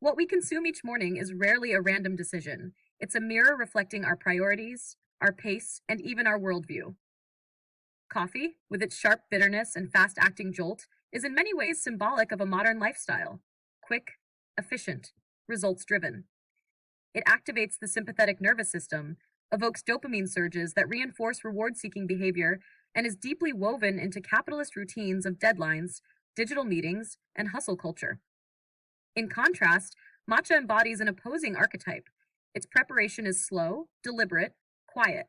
What we consume each morning is rarely a random decision. It's a mirror reflecting our priorities, our pace, and even our worldview. Coffee, with its sharp bitterness and fast acting jolt, is in many ways symbolic of a modern lifestyle: quick, efficient, results driven. It activates the sympathetic nervous system, evokes dopamine surges that reinforce reward seeking behavior, and is deeply woven into capitalist routines of deadlines, digital meetings, and hustle culture. In contrast, matcha embodies an opposing archetype. Its preparation is slow, deliberate, quiet.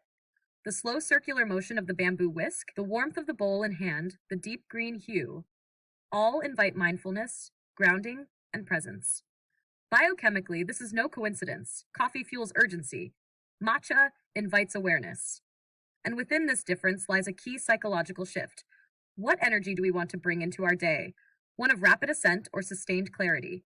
The slow circular motion of the bamboo whisk, the warmth of the bowl in hand, the deep green hue, all invite mindfulness, grounding, and presence. Biochemically, this is no coincidence. Coffee fuels urgency. Matcha invites awareness. And within this difference lies a key psychological shift. What energy do we want to bring into our day? One of rapid ascent or sustained clarity?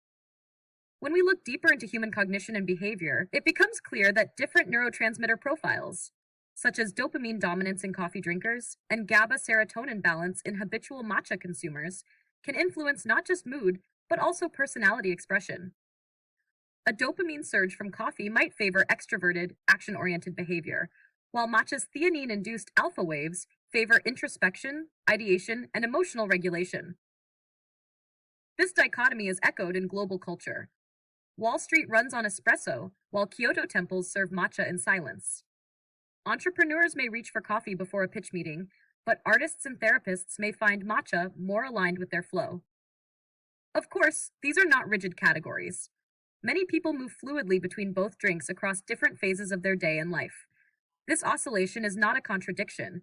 When we look deeper into human cognition and behavior, it becomes clear that different neurotransmitter profiles, such as dopamine dominance in coffee drinkers and GABA serotonin balance in habitual matcha consumers, can influence not just mood, but also personality expression. A dopamine surge from coffee might favor extroverted, action oriented behavior, while matcha's theanine induced alpha waves favor introspection, ideation, and emotional regulation. This dichotomy is echoed in global culture. Wall Street runs on espresso, while Kyoto temples serve matcha in silence. Entrepreneurs may reach for coffee before a pitch meeting, but artists and therapists may find matcha more aligned with their flow. Of course, these are not rigid categories. Many people move fluidly between both drinks across different phases of their day and life. This oscillation is not a contradiction.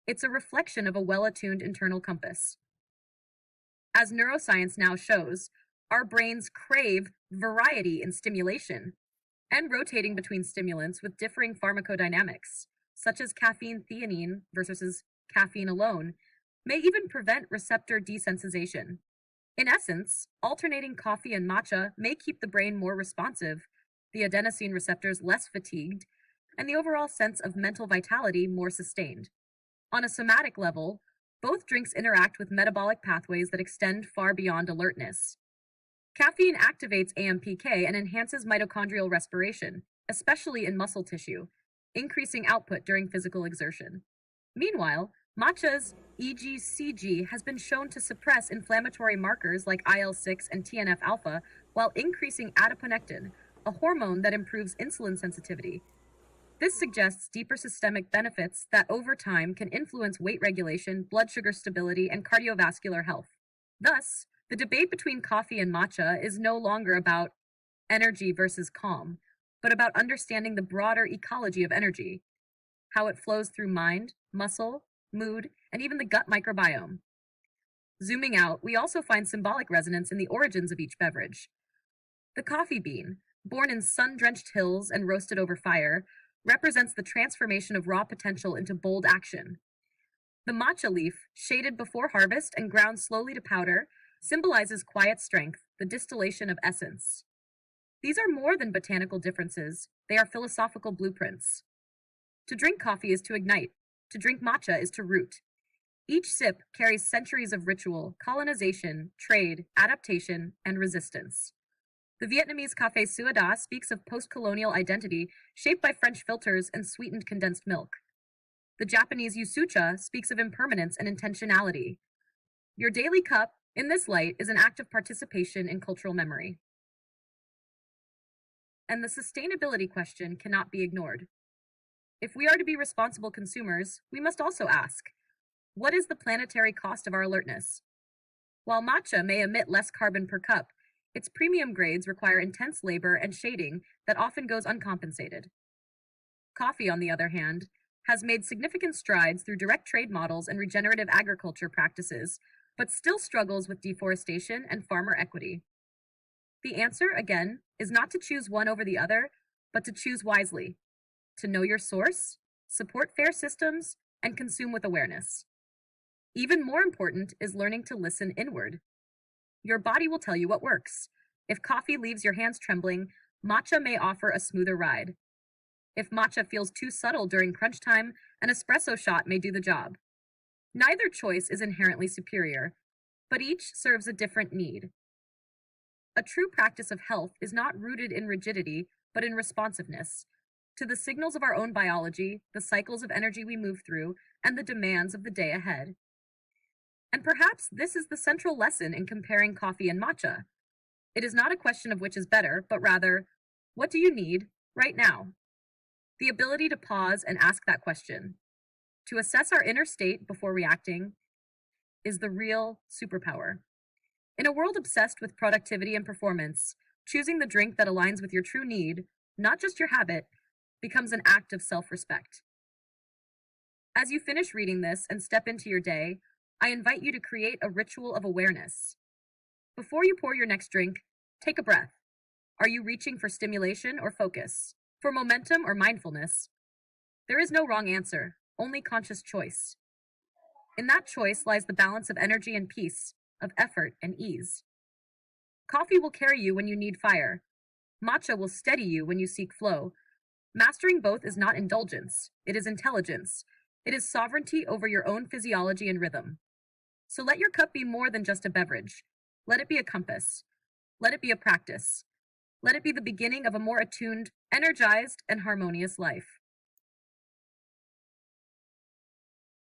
It's a reflection of a well-attuned internal compass. As neuroscience now shows, our brains crave variety in stimulation and rotating between stimulants with differing pharmacodynamics, such as caffeine theanine versus caffeine alone, may even prevent receptor desensitization. In essence, alternating coffee and matcha may keep the brain more responsive, the adenosine receptors less fatigued, and the overall sense of mental vitality more sustained. On a somatic level, both drinks interact with metabolic pathways that extend far beyond alertness. Caffeine activates AMPK and enhances mitochondrial respiration, especially in muscle tissue, increasing output during physical exertion. Meanwhile, matcha's EGCG has been shown to suppress inflammatory markers like IL-6 and TNF-alpha while increasing adiponectin, a hormone that improves insulin sensitivity. This suggests deeper systemic benefits that over time can influence weight regulation, blood sugar stability, and cardiovascular health. Thus, the debate between coffee and matcha is no longer about energy versus calm, but about understanding the broader ecology of energy, how it flows through mind, muscle, mood, and even the gut microbiome. Zooming out, we also find symbolic resonance in the origins of each beverage. The coffee bean, born in sun-drenched hills and roasted over fire, represents the transformation of raw potential into bold action. The matcha leaf, shaded before harvest and ground slowly to powder, symbolizes quiet strength, the distillation of essence. These are more than botanical differences, they are philosophical blueprints. To drink coffee is to ignite, to drink matcha is to root. Each sip carries centuries of ritual, colonization, trade, adaptation, and resistance. The Vietnamese Café Suada speaks of post-colonial identity shaped by French filters and sweetened condensed milk. The Japanese Yusucha speaks of impermanence and intentionality. Your daily cup, in this light, is an act of participation in cultural memory. And the sustainability question cannot be ignored. If we are to be responsible consumers, we must also ask, what is the planetary cost of our alertness? While matcha may emit less carbon per cup, its premium grades require intense labor and shading that often goes uncompensated. Coffee, on the other hand, has made significant strides through direct trade models and regenerative agriculture practices, but still struggles with deforestation and farmer equity. The answer, again, is not to choose one over the other, but to choose wisely, to know your source, support fair systems, and consume with awareness. Even more important is learning to listen inward. Your body will tell you what works. If coffee leaves your hands trembling, matcha may offer a smoother ride. If matcha feels too subtle during crunch time, an espresso shot may do the job. Neither choice is inherently superior, but each serves a different need. A true practice of health is not rooted in rigidity, but in responsiveness to the signals of our own biology, the cycles of energy we move through, and the demands of the day ahead. And perhaps this is the central lesson in comparing coffee and matcha. It is not a question of which is better, but rather, what do you need right now? The ability to pause and ask that question, to assess our inner state before reacting, is the real superpower. In a world obsessed with productivity and performance, choosing the drink that aligns with your true need, not just your habit, becomes an act of self respect. As you finish reading this and step into your day, I invite you to create a ritual of awareness. Before you pour your next drink, take a breath. Are you reaching for stimulation or focus? For momentum or mindfulness? There is no wrong answer, only conscious choice. In that choice lies the balance of energy and peace, of effort and ease. Coffee will carry you when you need fire. Matcha will steady you when you seek flow. Mastering both is not indulgence, it is intelligence. It is sovereignty over your own physiology and rhythm. So let your cup be more than just a beverage. Let it be a compass. Let it be a practice. Let it be the beginning of a more attuned, energized, and harmonious life.